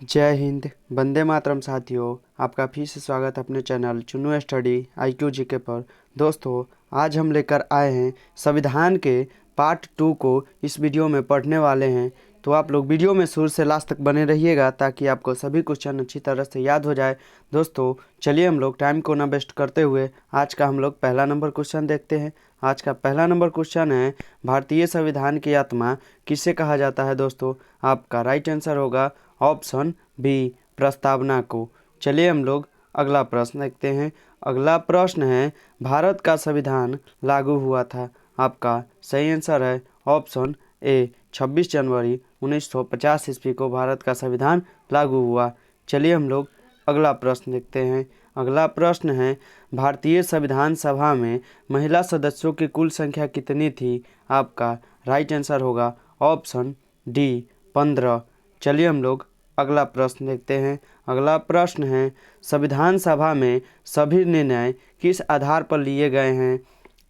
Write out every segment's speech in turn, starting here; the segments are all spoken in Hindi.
जय हिंद, वंदे मातरम साथियों। आपका फिर से स्वागत है अपने channel Chunnu study IQ GK पर। दोस्तों, आज हम लेकर आए हैं संविधान के पार्ट 2 को इस वीडियो में पढ़ने वाले हैं। तो आप लोग वीडियो में शुरू से लास्ट तक बने रहिएगा ताकि आपको सभी क्वेश्चन अच्छी तरह से याद हो जाए। दोस्तों, चलिए हम लोग टाइम को ना वेस्ट करते हुए आज का हम लोग पहला नंबर क्वेश्चन देखते हैं। आज का पहला नंबर क्वेश्चन है, भारतीय संविधान की आत्मा किसे कहा जाता है। दोस्तों, आपका राइट आंसर होगा ऑप्शन बी, प्रस्तावना को। चलिए हम लोग अगला प्रश्न देखते हैं। अगला प्रश्न है, भारत का संविधान लागू हुआ था। आपका सही आंसर है ऑप्शन ए, 26 जनवरी 1950 ईस्वी को भारत का संविधान लागू हुआ। चलिए हम लोग अगला प्रश्न देखते हैं। अगला प्रश्न है, भारतीय संविधान सभा में महिला सदस्यों की कुल संख्या कितनी थी। आपका राइट आंसर होगा ऑप्शन डी, 15। चलिए हम लोग अगला प्रश्न देखते हैं। अगला प्रश्न है, संविधान सभा में सभी निर्णय किस आधार पर लिए गए हैं।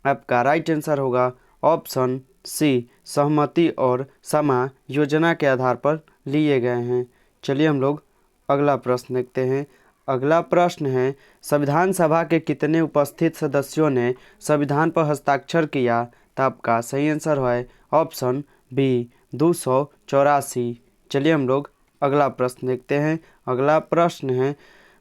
आपका राइट आंसर होगा ऑप्शन सी, सहमति और समायोजना के आधार पर लिए गए हैं। चलिए हम लोग अगला प्रश्न देखते हैं। अगला प्रश्न है, संविधान सभा के कितने उपस्थित सदस्यों ने संविधान पर हस्ताक्षर किया। तो आपका सही आंसर है ऑप्शन बी, 284। चलिए हम लोग अगला प्रश्न देखते हैं। अगला प्रश्न है,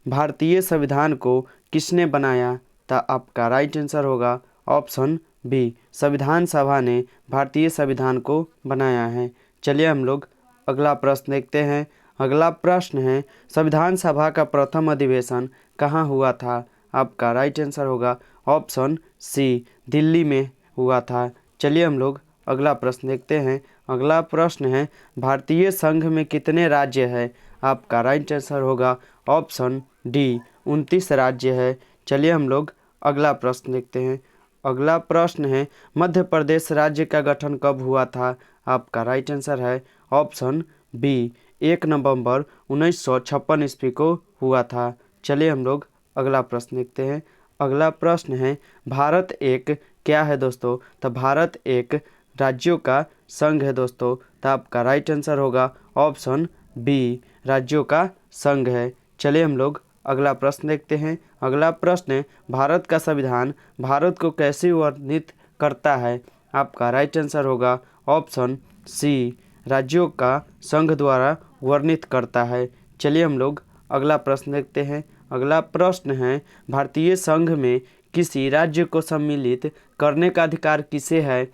भारतीय संविधान को किसने बनाया। तो आपका राइट आंसर होगा ऑप्शन बी, संविधान सभा ने भारतीय संविधान को बनाया है। चलिए हम लोग अगला प्रश्न देखते हैं। अगला प्रश्न है, संविधान सभा का प्रथम अधिवेशन कहाँ हुआ था। आपका राइट आंसर होगा ऑप्शन सी, दिल्ली में हुआ था। चलिए हम लोग अगला प्रश्न देखते हैं। अगला प्रश्न है, भारतीय संघ में कितने राज्य हैं। आपका राइट आंसर होगा ऑप्शन डी, 29 राज्य है। चलिए हम लोग अगला प्रश्न देखते हैं। अगला प्रश्न है, मध्य प्रदेश राज्य का गठन कब हुआ था। आपका राइट आंसर है ऑप्शन बी, 1 नवंबर 1956 ईस्वी को हुआ था। चलिए हम लोग अगला प्रश्न देखते हैं। अगला प्रश्न है, भारत एक क्या है। दोस्तों, तो भारत एक राज्यों का संघ है। दोस्तों, तो आपका राइट आंसर होगा ऑप्शन बी, राज्यों का संघ है। चलिए हम लोग अगला प्रश्न देखते हैं। अगला प्रश्न है, भारत का संविधान भारत को कैसे वर्णित करता है। आपका राइट आंसर होगा ऑप्शन सी, राज्यों का संघ द्वारा वर्णित करता है। चलिए हम लोग अगला प्रश्न देखते हैं। अगला प्रश्न है, भारतीय संघ में किसी राज्य को सम्मिलित करने का अधिकार किसे है।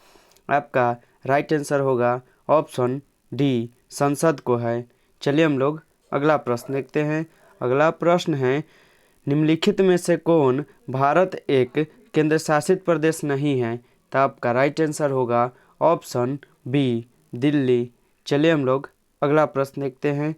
आपका राइट आंसर होगा ऑप्शन डी, संसद को है। चलिए हम लोग अगला प्रश्न देखते हैं। अगला प्रश्न है, निम्नलिखित में से कौन भारत एक केंद्र शासित प्रदेश नहीं है। तो आपका राइट आंसर होगा ऑप्शन बी, दिल्ली। चलिए हम लोग अगला प्रश्न देखते हैं।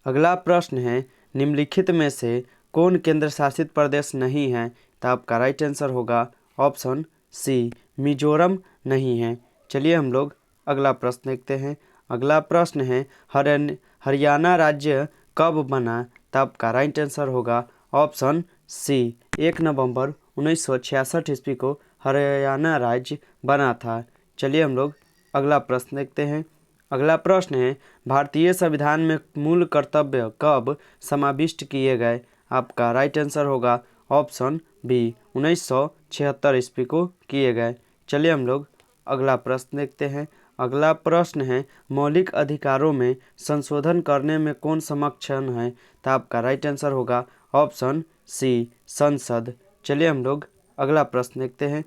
अगला प्रश्न है, निम्नलिखित में से कौन केंद्र शासित प्रदेश नहीं है। तो आपका राइट आंसर होगा ऑप्शन सी, मिजोरम नहीं है। चलिए हम लोग अगला प्रश्न देखते हैं। अगला प्रश्न है, हरियाणा राज्य कब बना। तो आपका राइट आंसर होगा ऑप्शन सी, 1 नवंबर 1966 ईस्वी को हरियाणा राज्य बना था। चलिए हम लोग अगला प्रश्न देखते हैं। अगला प्रश्न है, भारतीय संविधान में मूल कर्तव्य कब समाविष्ट किए गए। आपका राइट आंसर होगा ऑप्शन बी, 1976 ईस्वी को किए गए। चलिए हम लोग अगला प्रश्न देखते हैं। अगला प्रश्न है, मौलिक अधिकारों में संशोधन करने में कौन सक्षम है। तो आपका राइट आंसर होगा ऑप्शन सी, संसद। चलिए हम लोग अगला प्रश्न देखते हैं।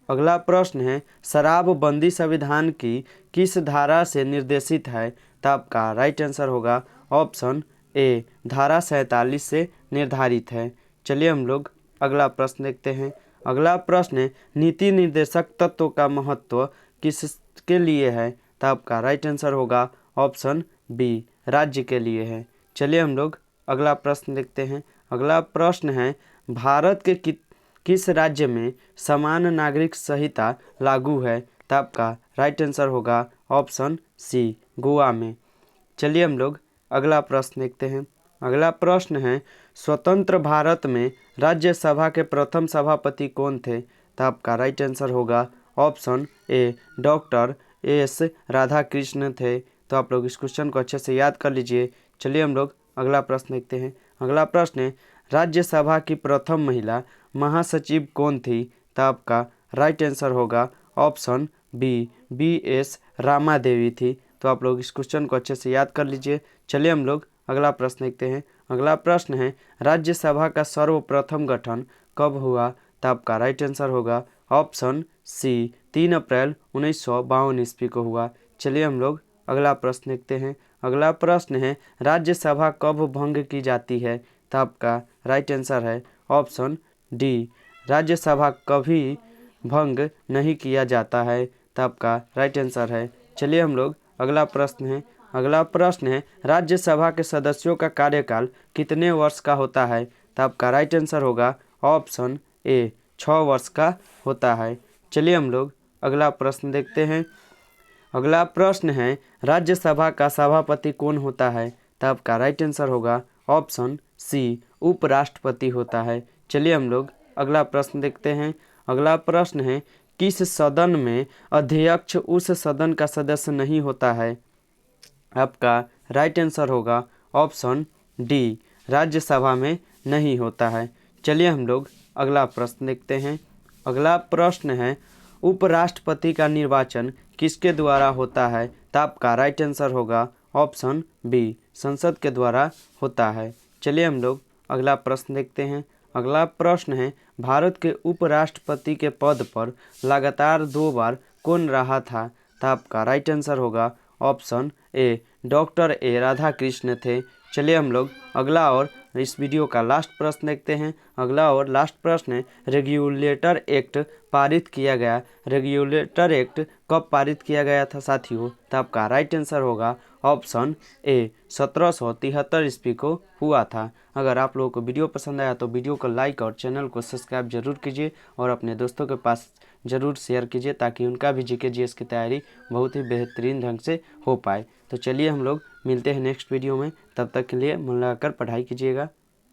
अगला प्रश्न है, शराबबंदी संविधान की किस धारा से निर्देशित है। तो आपका राइट आंसर होगा ऑप्शन ए, धारा 47 से निर्धारित है। चलिए हम लोग अगला प्रश्न देखते हैं। अगला प्रश्न है, नीति निर्देशक तत्व का महत्व किसके लिए है। तो आपका राइट आंसर होगा ऑप्शन बी, राज्य के लिए है। चलिए हम लोग अगला प्रश्न देखते हैं। अगला प्रश्न है, भारत के किस राज्य में समान नागरिक संहिता लागू है। तो आपका राइट आंसर होगा ऑप्शन सी, गोवा में। चलिए हम लोग अगला प्रश्न देखते हैं। अगला प्रश्न है, स्वतंत्र भारत में राज्यसभा के प्रथम सभापति कौन थे। तो आपका राइट आंसर होगा option A, doctor S Radhakrishna थे। तो आप लोग इस क्वेश्चन को अच्छे से याद कर लीजिए। चलिए हम लोग अगला प्रश्न देखते हैं। अगला प्रश्न है, राज्यसभा की प्रथम महिला महासचिव कौन थी? तो आपका राइट आंसर होगा ऑप्शन बी एस रामा देवी थी। तो आप लोग इस क्वेश्चन को अच्छे से याद कर लीजिए। चलिए हम लोग अगला प्रश्न देखते हैं। अगला प्रश्न है, राज्यसभा का सर्वप्रथम गठन कब हुआ? तो आपका राइट आंसर होगा ऑप्शन सी 3 अप्रैल 1952 ईस्वी को हुआ। चलिए हम लोग अगला प्रश्न देखते हैं। अगला प्रश्न है, राज्यसभा कब भंग की जाती है? तो आपका राइट आंसर है ऑप्शन डी, राज्यसभा कभी भंग नहीं किया जाता है। तो आपका राइट आंसर है। चलिए हम लोग अगला प्रश्न है। अगला प्रश्न है, राज्यसभा के सदस्यों का कार्यकाल कितने वर्ष का होता है? तो आपका राइट आंसर होगा ऑप्शन ए 6 वर्ष का होता है। चलिए हम लोग अगला प्रश्न देखते हैं। अगला प्रश्न है, राज्यसभा का सभापति कौन होता है? तो आपका राइट आंसर होगा ऑप्शन सी उपराष्ट्रपति होता है। चलिए हम लोग अगला प्रश्न देखते हैं। अगला प्रश्न है, किस सदन में अध्यक्ष उस सदन का सदस्य नहीं होता है? आपका राइट आंसर होगा ऑप्शन डी, राज्यसभा में नहीं होता है। चलिए हम लोग अगला प्रश्न देखते हैं। अगला प्रश्न है, उपराष्ट्रपति का निर्वाचन किसके द्वारा होता है? तो आपका राइट आंसर होगा ऑप्शन बी, संसद के द्वारा होता है। चलिए हम लोग अगला प्रश्न देखते हैं। अगला प्रश्न है, भारत के उपराष्ट्रपति के पद पर लगातार 2 बार कौन रहा था? तो आपका राइट आंसर होगा option A, doctor A Radhakrishna थे। चलिए हम लोग अगला और इस वीडियो का लास्ट प्रश्न देखते हैं। अगला और लास्ट प्रश्न है, रेगुलेटर एक्ट पारित किया गया। रेगुलेटर एक्ट कब पारित किया गया था साथियों? तो आपका राइट आंसर होगा ऑप्शन ए, 1773 ईस्वी को हुआ था। अगर आप लोगों को वीडियो पसंद आया तो वीडियो को लाइक और चैनल को सब्सक्राइब जरूर कीजिए और अपने दोस्तों के पास ज़रूर शेयर कीजिए ताकि उनका भी जीके जीएस की तैयारी बहुत ही बेहतरीन ढंग से हो पाए। तो चलिए हम लोग मिलते हैं नेक्स्ट वीडियो में। तब तक के लिए मन लगाकर पढ़ाई कीजिएगा।